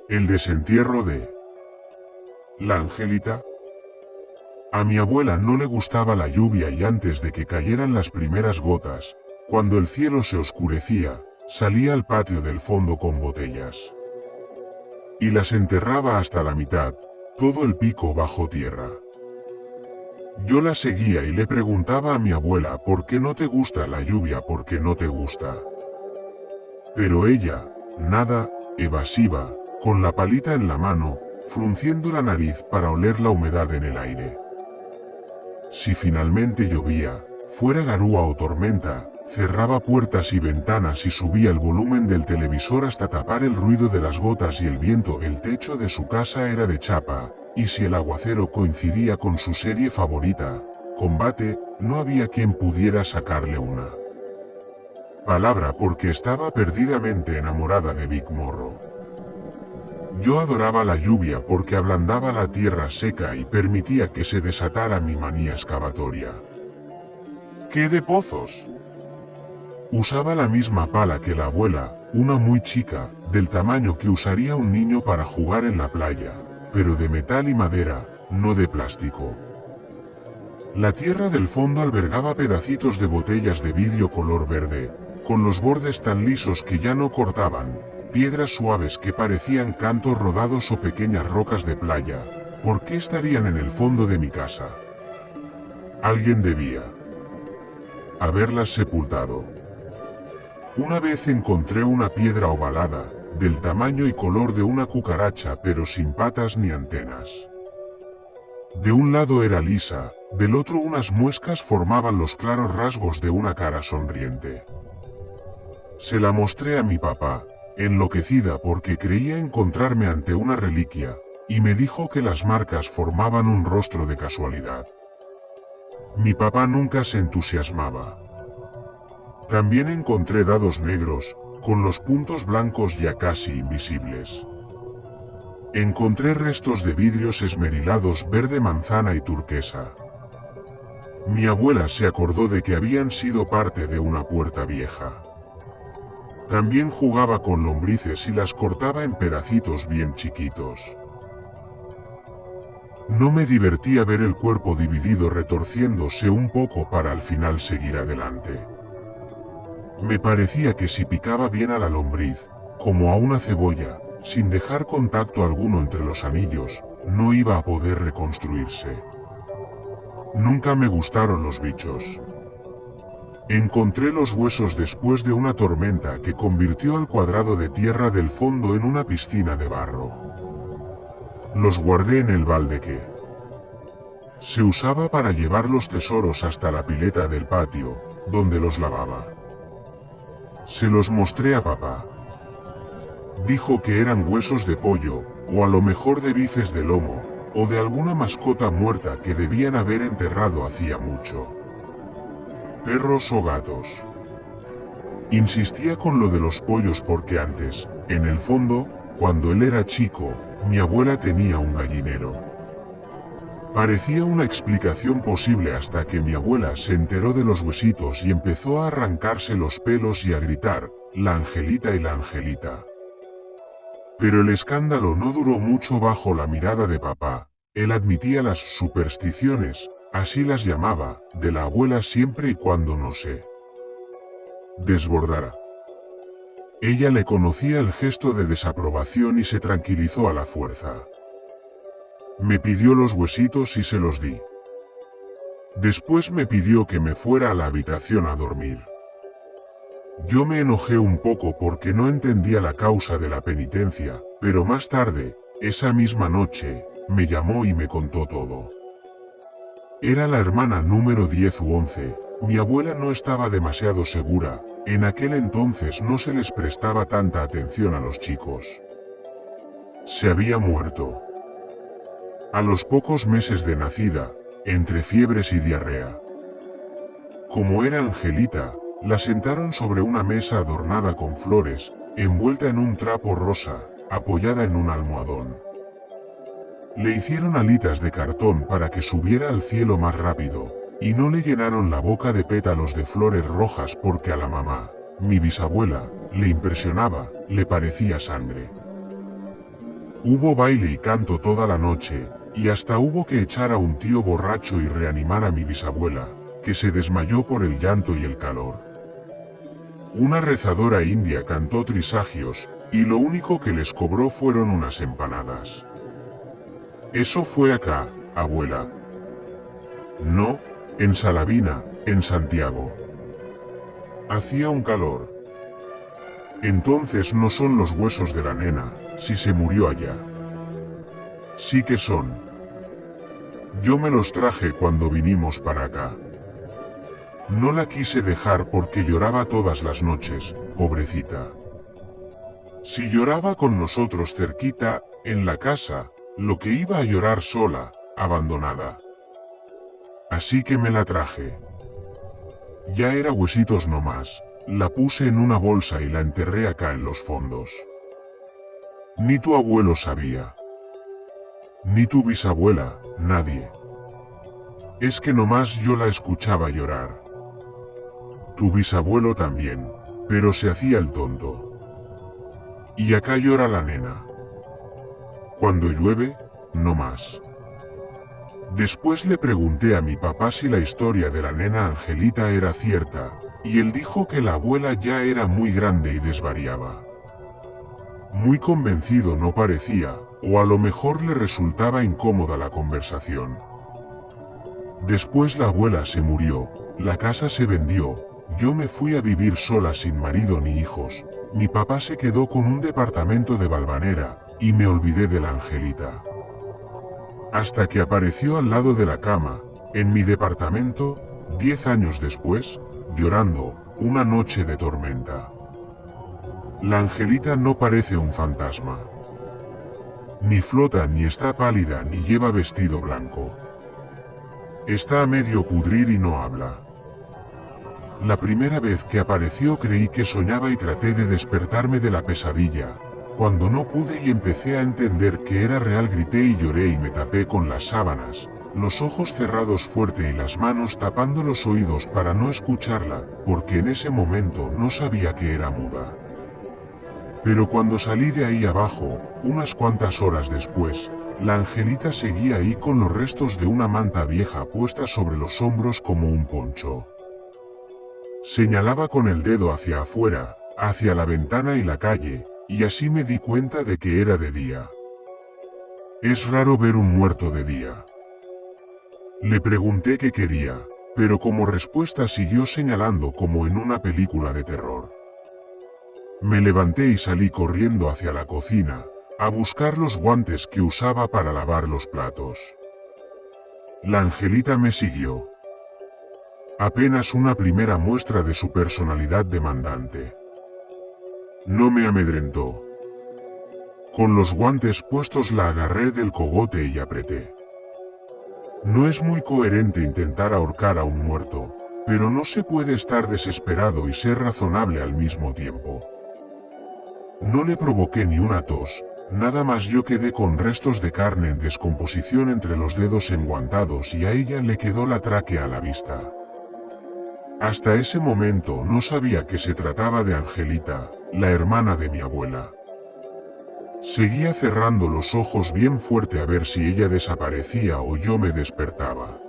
El desentierro de la Angelita. A mi abuela no le gustaba la lluvia y antes de que cayeran las primeras gotas, cuando el cielo se oscurecía, salía al patio del fondo con botellas. Y las enterraba hasta la mitad, todo el pico bajo tierra. Yo la seguía y le preguntaba a mi abuela ¿por qué no te gusta la lluvia? ¿Por qué no te gusta? Pero ella, nada, evasiva, con la palita en la mano, frunciendo la nariz para oler la humedad en el aire. Si finalmente llovía, fuera garúa o tormenta, cerraba puertas y ventanas y subía el volumen del televisor hasta tapar el ruido de las gotas y el viento. El techo de su casa era de chapa, y si el aguacero coincidía con su serie favorita, Combate, no había quien pudiera sacarle una palabra porque estaba perdidamente enamorada de Big Morro. Yo adoraba la lluvia porque ablandaba la tierra seca y permitía que se desatara mi manía excavatoria. ¿Qué de pozos? Usaba la misma pala que la abuela, una muy chica, del tamaño que usaría un niño para jugar en la playa, pero de metal y madera, no de plástico. La tierra del fondo albergaba pedacitos de botellas de vidrio color verde, con los bordes tan lisos que ya no cortaban, piedras suaves que parecían cantos rodados o pequeñas rocas de playa. ¿Por qué estarían en el fondo de mi casa? Alguien debía haberlas sepultado. Una vez encontré una piedra ovalada, del tamaño y color de una cucaracha pero sin patas ni antenas. De un lado era lisa, del otro unas muescas formaban los claros rasgos de una cara sonriente. Se la mostré a mi papá, enloquecida porque creía encontrarme ante una reliquia, y me dijo que las marcas formaban un rostro de casualidad. Mi papá nunca se entusiasmaba. También encontré dados negros, con los puntos blancos ya casi invisibles. Encontré restos de vidrios esmerilados verde manzana y turquesa. Mi abuela se acordó de que habían sido parte de una puerta vieja. También jugaba con lombrices y las cortaba en pedacitos bien chiquitos. No me divertía ver el cuerpo dividido retorciéndose un poco para al final seguir adelante. Me parecía que si picaba bien a la lombriz, como a una cebolla, sin dejar contacto alguno entre los anillos, no iba a poder reconstruirse. Nunca me gustaron los bichos. Encontré los huesos después de una tormenta que convirtió al cuadrado de tierra del fondo en una piscina de barro. Los guardé en el balde que se usaba para llevar los tesoros hasta la pileta del patio, donde los lavaba. Se los mostré a papá. Dijo que eran huesos de pollo, o a lo mejor de bifes de lomo, o de alguna mascota muerta que debían haber enterrado hacía mucho. Perros o gatos. Insistía con lo de los pollos porque antes, en el fondo, cuando él era chico, mi abuela tenía un gallinero. Parecía una explicación posible hasta que mi abuela se enteró de los huesitos y empezó a arrancarse los pelos y a gritar, «La Angelita y la Angelita». Pero el escándalo no duró mucho bajo la mirada de papá. Él admitía las supersticiones, así las llamaba, de la abuela siempre y cuando no se desbordara. Ella le conocía el gesto de desaprobación y se tranquilizó a la fuerza. Me pidió los huesitos y se los di. Después me pidió que me fuera a la habitación a dormir. Yo me enojé un poco porque no entendía la causa de la penitencia, pero más tarde, esa misma noche, me llamó y me contó todo. Era la hermana número 10 u 11, mi abuela no estaba demasiado segura, en aquel entonces no se les prestaba tanta atención a los chicos. Se había muerto. A los pocos meses de nacida, entre fiebres y diarrea. Como era Angelita, la sentaron sobre una mesa adornada con flores, envuelta en un trapo rosa, apoyada en un almohadón. Le hicieron alitas de cartón para que subiera al cielo más rápido, y no le llenaron la boca de pétalos de flores rojas porque a la mamá, mi bisabuela, le impresionaba, le parecía sangre. Hubo baile y canto toda la noche, y hasta hubo que echar a un tío borracho y reanimar a mi bisabuela, que se desmayó por el llanto y el calor. Una rezadora india cantó trisagios, y lo único que les cobró fueron unas empanadas. Eso fue acá, abuela. No, en Salavina, en Santiago. Hacía un calor. Entonces no son los huesos de la nena, si se murió allá. Sí que son. Yo me los traje cuando vinimos para acá. No la quise dejar porque lloraba todas las noches, pobrecita. Si lloraba con nosotros cerquita, en la casa, lo que iba a llorar sola, abandonada. Así que me la traje. Ya era huesitos nomás, la puse en una bolsa y la enterré acá en los fondos. Ni tu abuelo sabía. Ni tu bisabuela, nadie. Es que nomás yo la escuchaba llorar. Tu bisabuelo también, pero se hacía el tonto. Y acá llora la nena. Cuando llueve, no más. Después le pregunté a mi papá si la historia de la nena Angelita era cierta, y él dijo que la abuela ya era muy grande y desvariaba. Muy convencido no parecía, o a lo mejor le resultaba incómoda la conversación. Después la abuela se murió, la casa se vendió, yo me fui a vivir sola sin marido ni hijos, mi papá se quedó con un departamento de Valvanera, y me olvidé de la Angelita. Hasta que apareció al lado de la cama, en mi departamento, 10 años después, llorando, una noche de tormenta. La Angelita no parece un fantasma. Ni flota ni está pálida ni lleva vestido blanco. Está a medio pudrir y no habla. La primera vez que apareció creí que soñaba y traté de despertarme de la pesadilla. Cuando no pude y empecé a entender que era real grité y lloré y me tapé con las sábanas, los ojos cerrados fuerte y las manos tapando los oídos para no escucharla, porque en ese momento no sabía que era muda. Pero cuando salí de ahí abajo, unas cuantas horas después, la Angelita seguía ahí con los restos de una manta vieja puesta sobre los hombros como un poncho. Señalaba con el dedo hacia afuera, hacia la ventana y la calle, y así me di cuenta de que era de día. Es raro ver un muerto de día. Le pregunté qué quería, pero como respuesta siguió señalando como en una película de terror. Me levanté y salí corriendo hacia la cocina, a buscar los guantes que usaba para lavar los platos. La Angelita me siguió. Apenas una primera muestra de su personalidad demandante. No me amedrentó. Con los guantes puestos la agarré del cogote y apreté. No es muy coherente intentar ahorcar a un muerto, pero no se puede estar desesperado y ser razonable al mismo tiempo. No le provoqué ni una tos, nada más yo quedé con restos de carne en descomposición entre los dedos enguantados y a ella le quedó la tráquea a la vista. Hasta ese momento no sabía que se trataba de Angelita, la hermana de mi abuela. Seguía cerrando los ojos bien fuerte a ver si ella desaparecía o yo me despertaba.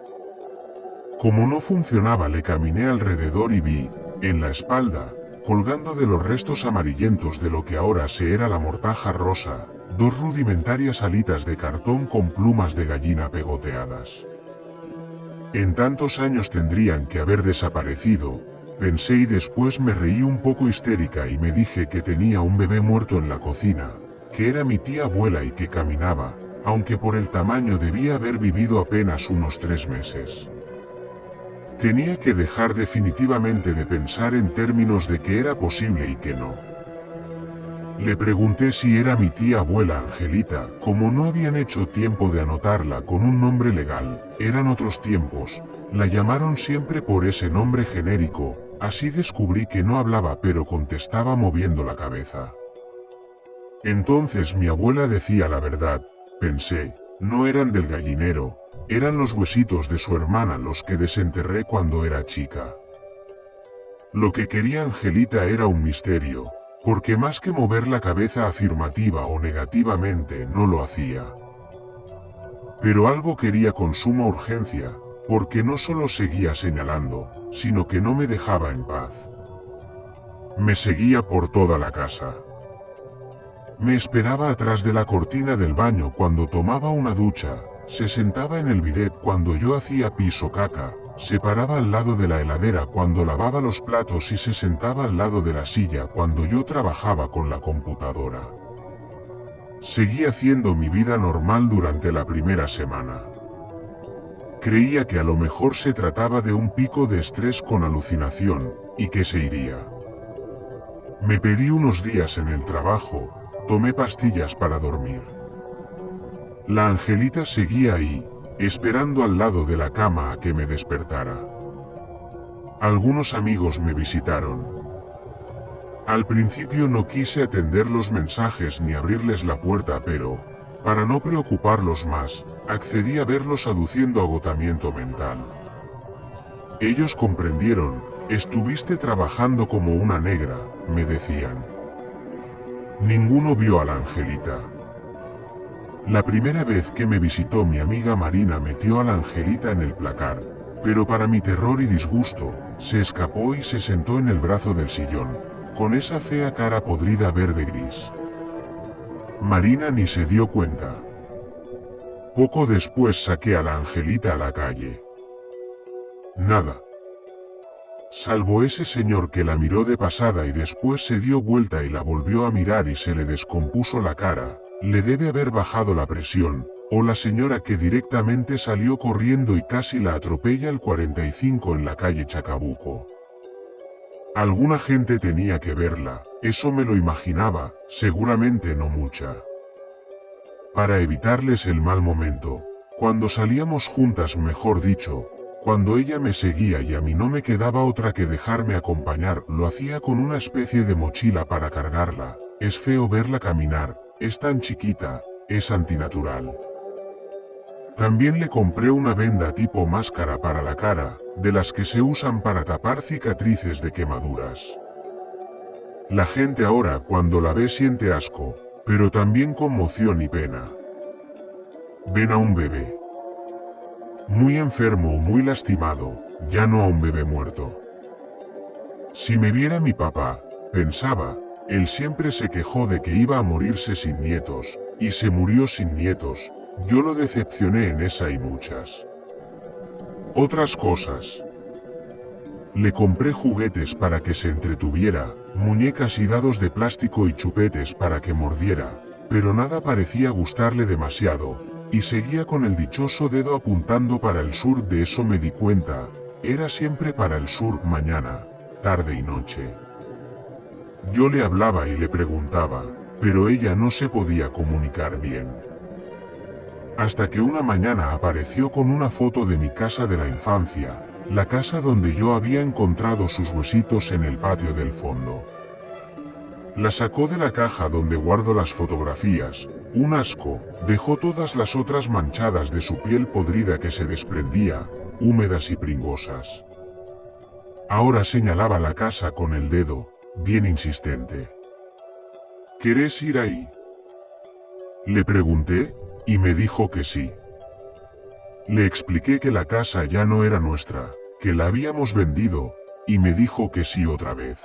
Como no funcionaba le caminé alrededor y vi, en la espalda, colgando de los restos amarillentos de lo que ahora se era la mortaja rosa, dos rudimentarias alitas de cartón con plumas de gallina pegoteadas. En tantos años tendrían que haber desaparecido, pensé y después me reí un poco histérica y me dije que tenía un bebé muerto en la cocina, que era mi tía abuela y que caminaba, aunque por el tamaño debía haber vivido apenas unos 3 meses. Tenía que dejar definitivamente de pensar en términos de que era posible y que no. Le pregunté si era mi tía abuela Angelita, como no habían hecho tiempo de anotarla con un nombre legal, eran otros tiempos, la llamaron siempre por ese nombre genérico, así descubrí que no hablaba pero contestaba moviendo la cabeza. Entonces mi abuela decía la verdad, pensé, no eran del gallinero, eran los huesitos de su hermana los que desenterré cuando era chica. Lo que quería Angelita era un misterio, porque más que mover la cabeza afirmativa o negativamente no lo hacía. Pero algo quería con suma urgencia, porque no solo seguía señalando, sino que no me dejaba en paz. Me seguía por toda la casa. Me esperaba atrás de la cortina del baño cuando tomaba una ducha, se sentaba en el bidet cuando yo hacía pis o caca, se paraba al lado de la heladera cuando lavaba los platos y se sentaba al lado de la silla cuando yo trabajaba con la computadora. Seguí haciendo mi vida normal durante la primera semana. Creía que a lo mejor se trataba de un pico de estrés con alucinación, y que se iría. Me pedí unos días en el trabajo, tomé pastillas para dormir. La Angelita seguía ahí, esperando al lado de la cama a que me despertara. Algunos amigos me visitaron. Al principio no quise atender los mensajes ni abrirles la puerta, pero, para no preocuparlos más, accedí a verlos aduciendo agotamiento mental. Ellos comprendieron, estuviste trabajando como una negra, me decían. Ninguno vio a la Angelita. La primera vez que me visitó mi amiga Marina metió a la Angelita en el placar, pero para mi terror y disgusto, se escapó y se sentó en el brazo del sillón, con esa fea cara podrida verde gris. Marina ni se dio cuenta. Poco después saqué a la Angelita a la calle. Nada. Salvo ese señor que la miró de pasada y después se dio vuelta y la volvió a mirar y se le descompuso la cara, le debe haber bajado la presión, o la señora que directamente salió corriendo y casi la atropella el 45 en la calle Chacabuco. Alguna gente tenía que verla, eso me lo imaginaba, seguramente no mucha. Para evitarles el mal momento, cuando salíamos juntas, mejor dicho, cuando ella me seguía y a mí no me quedaba otra que dejarme acompañar, lo hacía con una especie de mochila para cargarla. Es feo verla caminar, es tan chiquita, es antinatural. También le compré una venda tipo máscara para la cara, de las que se usan para tapar cicatrices de quemaduras. La gente ahora cuando la ve siente asco, pero también conmoción y pena. Ven a un bebé muy enfermo o muy lastimado, ya no a un bebé muerto. Si me viera mi papá, pensaba, él siempre se quejó de que iba a morirse sin nietos, y se murió sin nietos, yo lo decepcioné en esa y muchas otras cosas. Le compré juguetes para que se entretuviera, muñecas y dados de plástico y chupetes para que mordiera, pero nada parecía gustarle demasiado, y seguía con el dichoso dedo apuntando para el sur. De eso me di cuenta, era siempre para el sur, mañana, tarde y noche. Yo le hablaba y le preguntaba, pero ella no se podía comunicar bien. Hasta que una mañana apareció con una foto de mi casa de la infancia, la casa donde yo había encontrado sus huesitos en el patio del fondo. La sacó de la caja donde guardo las fotografías, un asco, dejó todas las otras manchadas de su piel podrida que se desprendía, húmedas y pringosas. Ahora señalaba la casa con el dedo, bien insistente. ¿Querés ir ahí?, le pregunté, y me dijo que sí. Le expliqué que la casa ya no era nuestra, que la habíamos vendido, y me dijo que sí otra vez.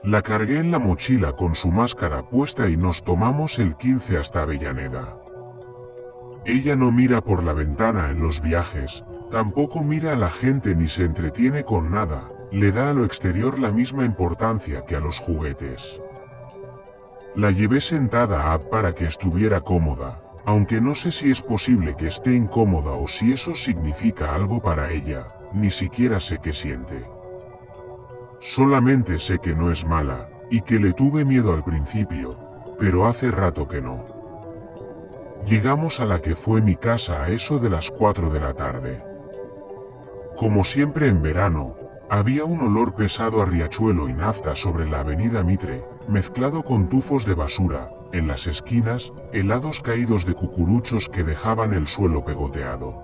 La cargué en la mochila con su máscara puesta y nos tomamos el 15 hasta Avellaneda. Ella no mira por la ventana en los viajes, tampoco mira a la gente ni se entretiene con nada, le da a lo exterior la misma importancia que a los juguetes. La llevé sentada para que estuviera cómoda, aunque no sé si es posible que esté incómoda o si eso significa algo para ella, ni siquiera sé qué siente. Solamente sé que no es mala, y que le tuve miedo al principio, pero hace rato que no. Llegamos a la que fue mi casa a eso de las 4 de la tarde. Como siempre en verano, había un olor pesado a riachuelo y nafta sobre la avenida Mitre, mezclado con tufos de basura, en las esquinas, helados caídos de cucuruchos que dejaban el suelo pegoteado.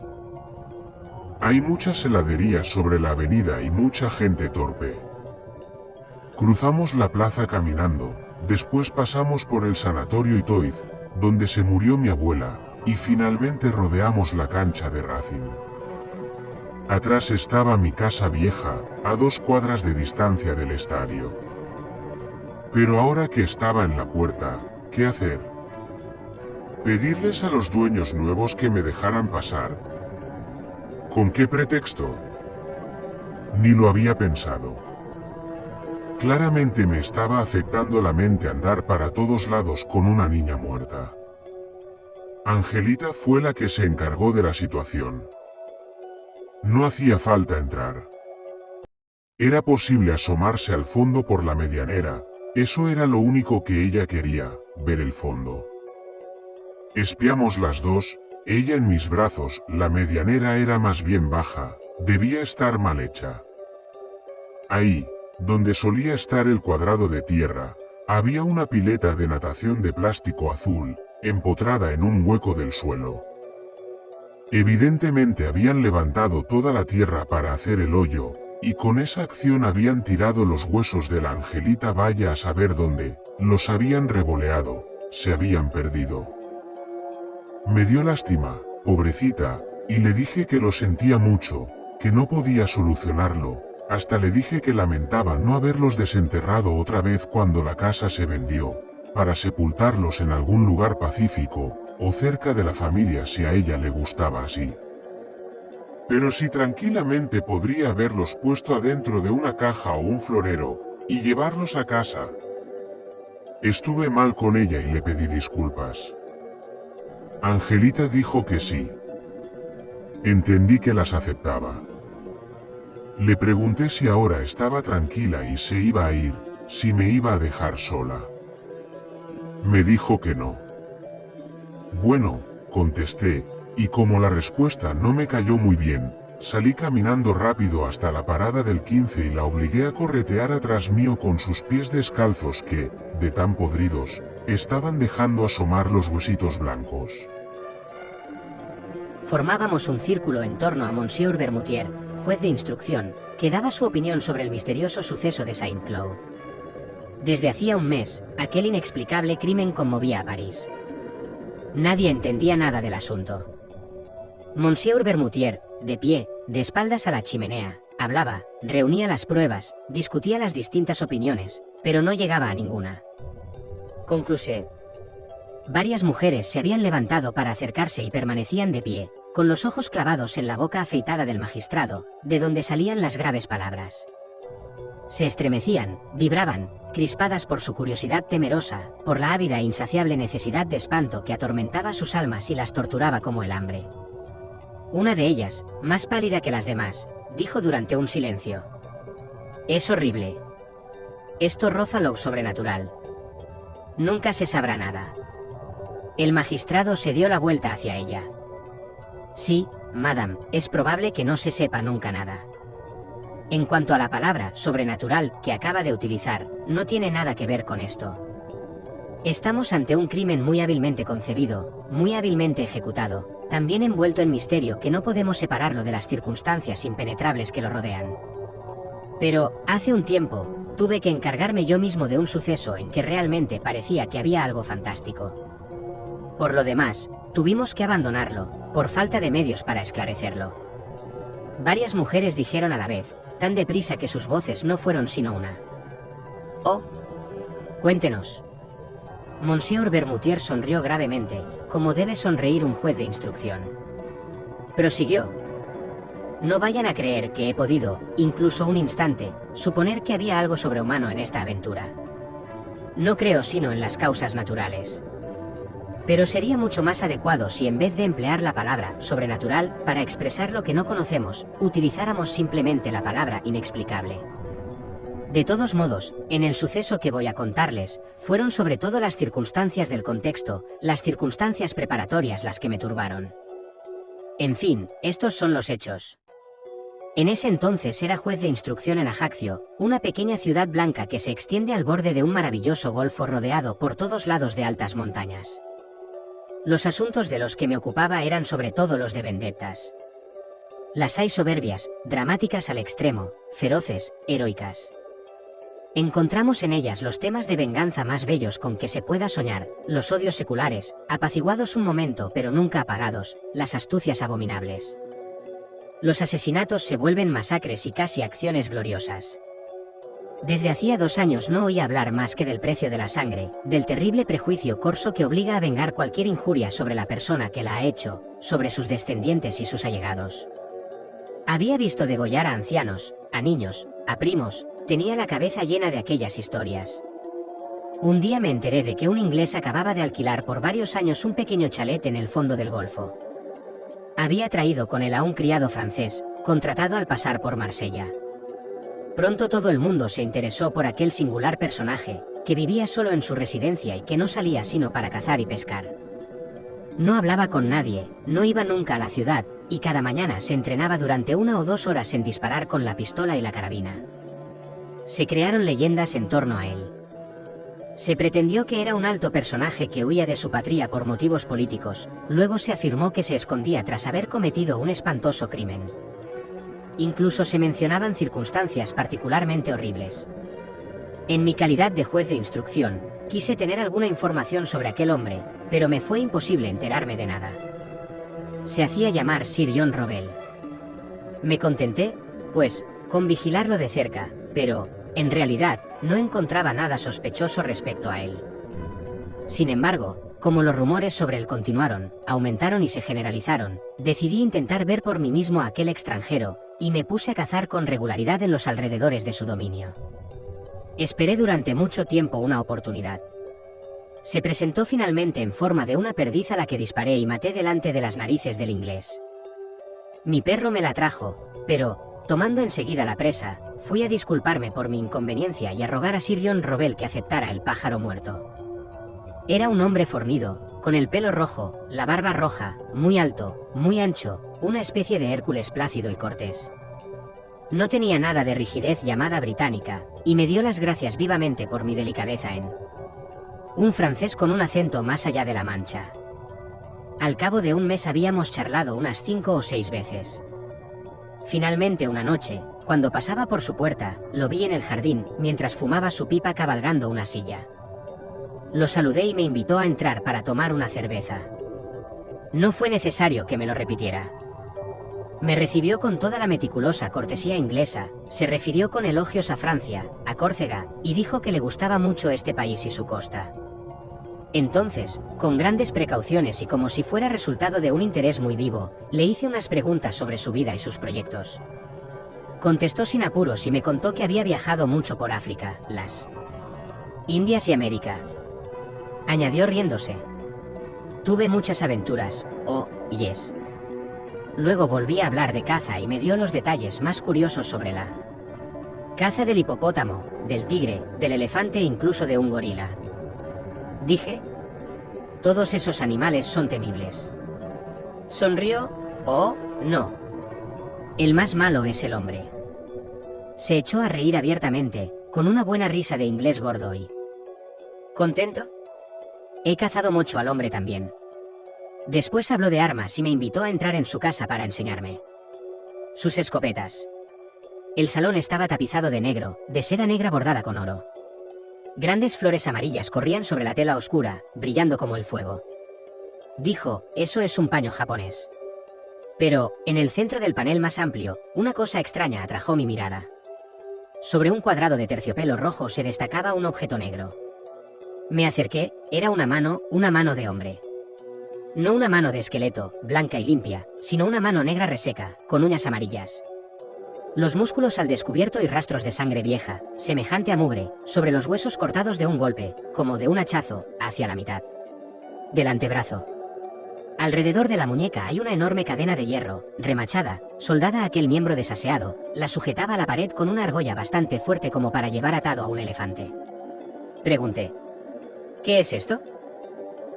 Hay muchas heladerías sobre la avenida y mucha gente torpe. Cruzamos la plaza caminando, después pasamos por el sanatorio Itoiz, donde se murió mi abuela, y finalmente rodeamos la cancha de Racing. Atrás estaba mi casa vieja, a 2 cuadras de distancia del estadio. Pero ahora que estaba en la puerta, ¿qué hacer? ¿Pedirles a los dueños nuevos que me dejaran pasar? ¿Con qué pretexto? Ni lo había pensado. Claramente me estaba afectando la mente andar para todos lados con una niña muerta. Angelita fue la que se encargó de la situación. No hacía falta entrar. Era posible asomarse al fondo por la medianera, eso era lo único que ella quería, ver el fondo. Espiamos las dos, ella en mis brazos, la medianera era más bien baja, debía estar mal hecha. Ahí, donde solía estar el cuadrado de tierra, había una pileta de natación de plástico azul, empotrada en un hueco del suelo. Evidentemente habían levantado toda la tierra para hacer el hoyo, y con esa acción habían tirado los huesos de la Angelita vaya a saber dónde, los habían revoleado, se habían perdido. Me dio lástima, pobrecita, y le dije que lo sentía mucho, que no podía solucionarlo, hasta le dije que lamentaba no haberlos desenterrado otra vez cuando la casa se vendió, para sepultarlos en algún lugar pacífico, o cerca de la familia si a ella le gustaba así. Pero si tranquilamente podría haberlos puesto adentro de una caja o un florero, y llevarlos a casa. Estuve mal con ella y le pedí disculpas. Angelita dijo que sí. Entendí que las aceptaba. Le pregunté si ahora estaba tranquila y se iba a ir, si me iba a dejar sola. Me dijo que no. Bueno, contesté, y como la respuesta no me cayó muy bien, salí caminando rápido hasta la parada del 15 y la obligué a corretear atrás mío con sus pies descalzos que, de tan podridos, estaban dejando asomar los huesitos blancos. Formábamos un círculo en torno a Monsieur Bermutier, juez de instrucción, que daba su opinión sobre el misterioso suceso de Saint-Cloud. Desde hacía un mes, aquel inexplicable crimen conmovía a París. Nadie entendía nada del asunto. Monsieur Bermutier, de pie, de espaldas a la chimenea, hablaba, reunía las pruebas, discutía las distintas opiniones, pero no llegaba a ninguna. Conclusión. Varias mujeres se habían levantado para acercarse y permanecían de pie, con los ojos clavados en la boca afeitada del magistrado, de donde salían las graves palabras. Se estremecían, vibraban, crispadas por su curiosidad temerosa, por la ávida e insaciable necesidad de espanto que atormentaba sus almas y las torturaba como el hambre. Una de ellas, más pálida que las demás, dijo durante un silencio: «Es horrible. Esto roza lo sobrenatural. Nunca se sabrá nada». El magistrado se dio la vuelta hacia ella. «Sí, madame, es probable que no se sepa nunca nada. En cuanto a la palabra sobrenatural que acaba de utilizar, no tiene nada que ver con esto. Estamos ante un crimen muy hábilmente concebido, muy hábilmente ejecutado, también envuelto en misterio que no podemos separarlo de las circunstancias impenetrables que lo rodean. Pero, hace un tiempo, tuve que encargarme yo mismo de un suceso en que realmente parecía que había algo fantástico. Por lo demás, tuvimos que abandonarlo, por falta de medios para esclarecerlo». Varias mujeres dijeron a la vez, tan deprisa que sus voces no fueron sino una: «Oh, cuéntenos». Monsieur Bermutier sonrió gravemente, como debe sonreír un juez de instrucción. Prosiguió: «No vayan a creer que he podido, incluso un instante, suponer que había algo sobrehumano en esta aventura. No creo sino en las causas naturales. Pero sería mucho más adecuado si en vez de emplear la palabra sobrenatural para expresar lo que no conocemos, utilizáramos simplemente la palabra inexplicable. De todos modos, en el suceso que voy a contarles, fueron sobre todo las circunstancias del contexto, las circunstancias preparatorias las que me turbaron. En fin, estos son los hechos. En ese entonces era juez de instrucción en Ajaccio, una pequeña ciudad blanca que se extiende al borde de un maravilloso golfo rodeado por todos lados de altas montañas. Los asuntos de los que me ocupaba eran sobre todo los de vendettas. Las hay soberbias, dramáticas al extremo, feroces, heroicas. Encontramos en ellas los temas de venganza más bellos con que se pueda soñar, los odios seculares, apaciguados un momento pero nunca apagados, las astucias abominables. Los asesinatos se vuelven masacres y casi acciones gloriosas. Desde hacía 2 años no oía hablar más que del precio de la sangre, del terrible prejuicio corso que obliga a vengar cualquier injuria sobre la persona que la ha hecho, sobre sus descendientes y sus allegados. Había visto degollar a ancianos, a niños, a primos, tenía la cabeza llena de aquellas historias. Un día me enteré de que un inglés acababa de alquilar por varios años un pequeño chalet en el fondo del Golfo. Había traído con él a un criado francés, contratado al pasar por Marsella. Pronto todo el mundo se interesó por aquel singular personaje, que vivía solo en su residencia y que no salía sino para cazar y pescar. No hablaba con nadie, no iba nunca a la ciudad, y cada mañana se entrenaba durante 1 o 2 horas en disparar con la pistola y la carabina. Se crearon leyendas en torno a él. Se pretendió que era un alto personaje que huía de su patria por motivos políticos, luego se afirmó que se escondía tras haber cometido un espantoso crimen. Incluso se mencionaban circunstancias particularmente horribles. En mi calidad de juez de instrucción, quise tener alguna información sobre aquel hombre, pero me fue imposible enterarme de nada. Se hacía llamar Sir John Robel. Me contenté, pues, con vigilarlo de cerca, pero, en realidad, no encontraba nada sospechoso respecto a él. Sin embargo, como los rumores sobre él continuaron, aumentaron y se generalizaron, decidí intentar ver por mí mismo a aquel extranjero, y me puse a cazar con regularidad en los alrededores de su dominio. Esperé durante mucho tiempo una oportunidad. Se presentó finalmente en forma de una perdiz a la que disparé y maté delante de las narices del inglés. Mi perro me la trajo, pero, tomando enseguida la presa, fui a disculparme por mi inconveniencia y a rogar a Sir John Robel que aceptara el pájaro muerto. Era un hombre fornido, con el pelo rojo, la barba roja, muy alto, muy ancho, una especie de Hércules plácido y cortés. No tenía nada de rigidez llamada británica, y me dio las gracias vivamente por mi delicadeza en un francés con un acento más allá de la Mancha. Al cabo de un mes habíamos charlado unas 5 o 6 veces. Finalmente una noche, cuando pasaba por su puerta, lo vi en el jardín, mientras fumaba su pipa cabalgando una silla. Lo saludé y me invitó a entrar para tomar una cerveza. No fue necesario que me lo repitiera. Me recibió con toda la meticulosa cortesía inglesa, se refirió con elogios a Francia, a Córcega, y dijo que le gustaba mucho este país y su costa. Entonces, con grandes precauciones y como si fuera resultado de un interés muy vivo, le hice unas preguntas sobre su vida y sus proyectos. Contestó sin apuros y me contó que había viajado mucho por África, las Indias y América. Añadió riéndose. Tuve muchas aventuras, oh, yes. Luego volví a hablar de caza y me dio los detalles más curiosos sobre la caza del hipopótamo, del tigre, del elefante e incluso de un gorila. Dije, todos esos animales son temibles. Sonrió, oh, no. El más malo es el hombre. Se echó a reír abiertamente, con una buena risa de inglés gordo y ¿contento? He cazado mucho al hombre también. Después habló de armas y me invitó a entrar en su casa para enseñarme sus escopetas. El salón estaba tapizado de negro, de seda negra bordada con oro. Grandes flores amarillas corrían sobre la tela oscura, brillando como el fuego. Dijo, eso es un paño japonés. Pero, en el centro del panel más amplio, una cosa extraña atrajo mi mirada. Sobre un cuadrado de terciopelo rojo se destacaba un objeto negro. Me acerqué, era una mano de hombre. No una mano de esqueleto, blanca y limpia, sino una mano negra reseca, con uñas amarillas. Los músculos al descubierto y rastros de sangre vieja, semejante a mugre, sobre los huesos cortados de un golpe, como de un hachazo, hacia la mitad del antebrazo. Alrededor de la muñeca hay una enorme cadena de hierro, remachada, soldada a aquel miembro desaseado, la sujetaba a la pared con una argolla bastante fuerte como para llevar atado a un elefante. Pregunté, ¿qué es esto?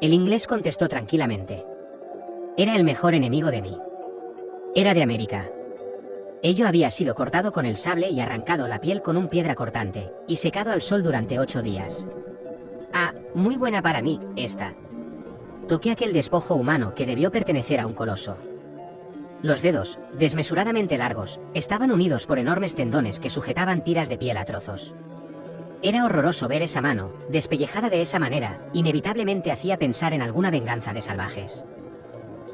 El inglés contestó tranquilamente. Era el mejor enemigo de mí. Era de América. Ello había sido cortado con el sable y arrancado la piel con un piedra cortante, y secado al sol durante 8 días. Ah, muy buena para mí, esta. Toqué aquel despojo humano que debió pertenecer a un coloso. Los dedos, desmesuradamente largos, estaban unidos por enormes tendones que sujetaban tiras de piel a trozos. Era horroroso ver esa mano, despellejada de esa manera, inevitablemente hacía pensar en alguna venganza de salvajes.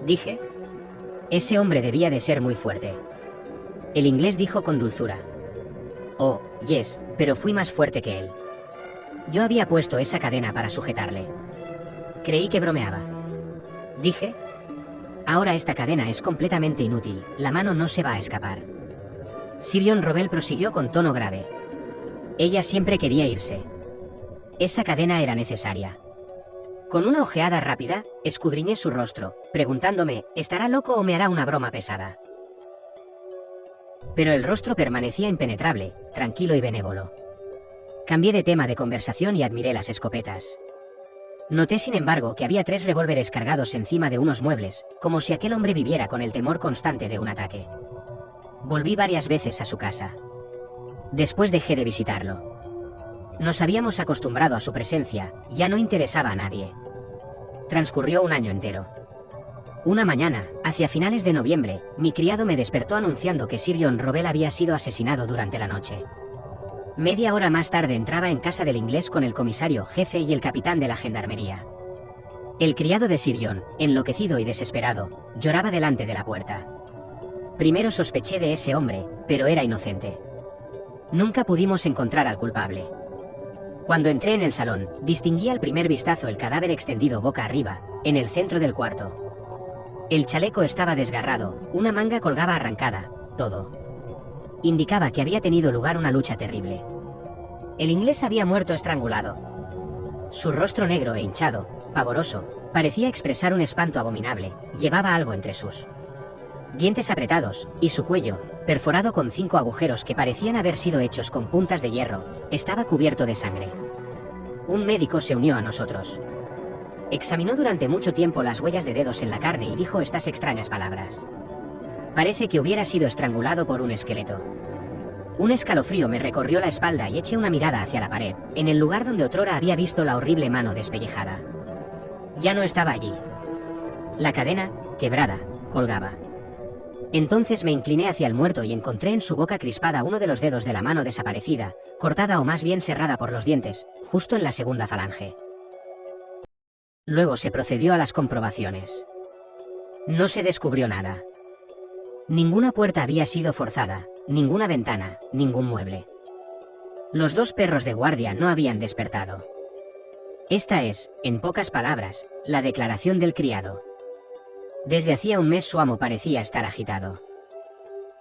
Dije. Ese hombre debía de ser muy fuerte. El inglés dijo con dulzura. Oh, yes, pero fui más fuerte que él. Yo había puesto esa cadena para sujetarle. Creí que bromeaba. Dije. Ahora esta cadena es completamente inútil, la mano no se va a escapar. Sirion Robel prosiguió con tono grave. Ella siempre quería irse. Esa cadena era necesaria. Con una ojeada rápida, escudriñé su rostro, preguntándome, ¿estará loco o me hará una broma pesada? Pero el rostro permanecía impenetrable, tranquilo y benévolo. Cambié de tema de conversación y admiré las escopetas. Noté sin embargo que había 3 revólveres cargados encima de unos muebles, como si aquel hombre viviera con el temor constante de un ataque. Volví varias veces a su casa. Después dejé de visitarlo. Nos habíamos acostumbrado a su presencia, ya no interesaba a nadie. Transcurrió un año entero. Una mañana, hacia finales de noviembre, mi criado me despertó anunciando que Sirion Robel había sido asesinado durante la noche. Media hora más tarde entraba en casa del inglés con el comisario jefe y el capitán de la gendarmería. El criado de Sirion, enloquecido y desesperado, lloraba delante de la puerta. Primero sospeché de ese hombre, pero era inocente. Nunca pudimos encontrar al culpable. Cuando entré en el salón, distinguí al primer vistazo el cadáver extendido boca arriba, en el centro del cuarto. El chaleco estaba desgarrado, una manga colgaba arrancada, todo indicaba que había tenido lugar una lucha terrible. El inglés había muerto estrangulado. Su rostro negro e hinchado, pavoroso, parecía expresar un espanto abominable, llevaba algo entre sus dientes apretados, y su cuello, perforado con 5 agujeros que parecían haber sido hechos con puntas de hierro, estaba cubierto de sangre. Un médico se unió a nosotros. Examinó durante mucho tiempo las huellas de dedos en la carne y dijo estas extrañas palabras. Parece que hubiera sido estrangulado por un esqueleto. Un escalofrío me recorrió la espalda y eché una mirada hacia la pared, en el lugar donde otrora había visto la horrible mano despellejada. Ya no estaba allí. La cadena, quebrada, colgaba. Entonces me incliné hacia el muerto y encontré en su boca crispada uno de los dedos de la mano desaparecida, cortada o más bien cerrada por los dientes, justo en la segunda falange. Luego se procedió a las comprobaciones. No se descubrió nada. Ninguna puerta había sido forzada, ninguna ventana, ningún mueble. Los 2 perros de guardia no habían despertado. Esta es, en pocas palabras, la declaración del criado. Desde hacía un mes su amo parecía estar agitado.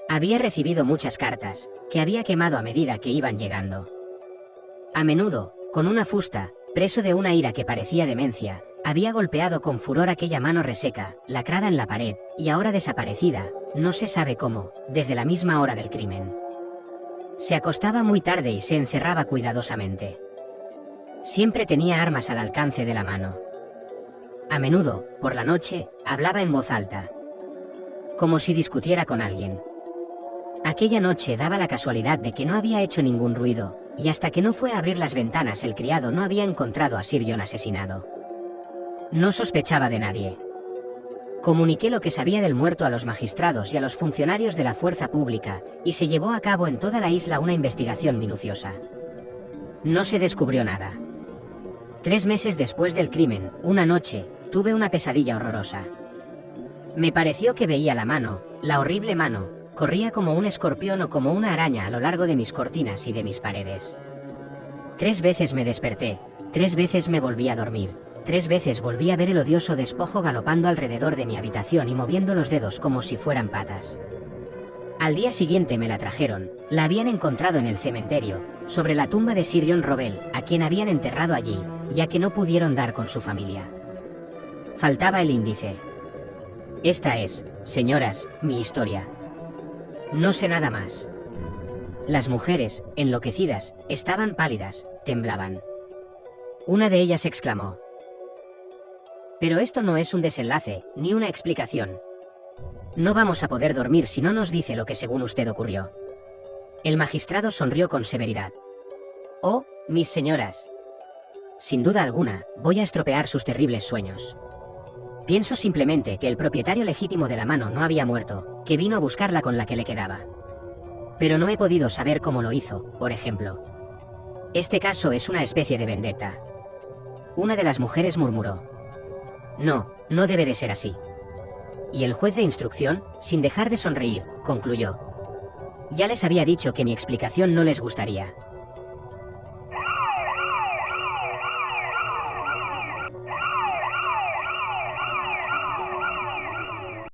Había recibido muchas cartas, que había quemado a medida que iban llegando. A menudo, con una fusta, preso de una ira que parecía demencia, había golpeado con furor aquella mano reseca, lacrada en la pared, y ahora desaparecida, no se sabe cómo, desde la misma hora del crimen. Se acostaba muy tarde y se encerraba cuidadosamente. Siempre tenía armas al alcance de la mano. A menudo, por la noche, hablaba en voz alta, como si discutiera con alguien. Aquella noche daba la casualidad de que no había hecho ningún ruido, y hasta que no fue a abrir las ventanas el criado no había encontrado a Sirion asesinado. No sospechaba de nadie. Comuniqué lo que sabía del muerto a los magistrados y a los funcionarios de la fuerza pública, y se llevó a cabo en toda la isla una investigación minuciosa. No se descubrió nada. 3 meses después del crimen, una noche, tuve una pesadilla horrorosa. Me pareció que veía la mano, la horrible mano, corría como un escorpión o como una araña a lo largo de mis cortinas y de mis paredes. 3 veces me desperté, 3 veces me volví a dormir. 3 veces volví a ver el odioso despojo galopando alrededor de mi habitación y moviendo los dedos como si fueran patas. Al día siguiente me la trajeron, la habían encontrado en el cementerio, sobre la tumba de Sirion Robel, a quien habían enterrado allí, ya que no pudieron dar con su familia. Faltaba el índice. Esta es, señoras, mi historia. No sé nada más. Las mujeres, enloquecidas, estaban pálidas, temblaban. Una de ellas exclamó: «Pero esto no es un desenlace, ni una explicación. No vamos a poder dormir si no nos dice lo que según usted ocurrió». El magistrado sonrió con severidad. «Oh, mis señoras. Sin duda alguna, voy a estropear sus terribles sueños. Pienso simplemente que el propietario legítimo de la mano no había muerto, que vino a buscarla con la que le quedaba. Pero no he podido saber cómo lo hizo, por ejemplo. Este caso es una especie de vendetta. Una de las mujeres murmuró. No, no debe de ser así. Y el juez de instrucción, sin dejar de sonreír, concluyó. Ya les había dicho que mi explicación no les gustaría.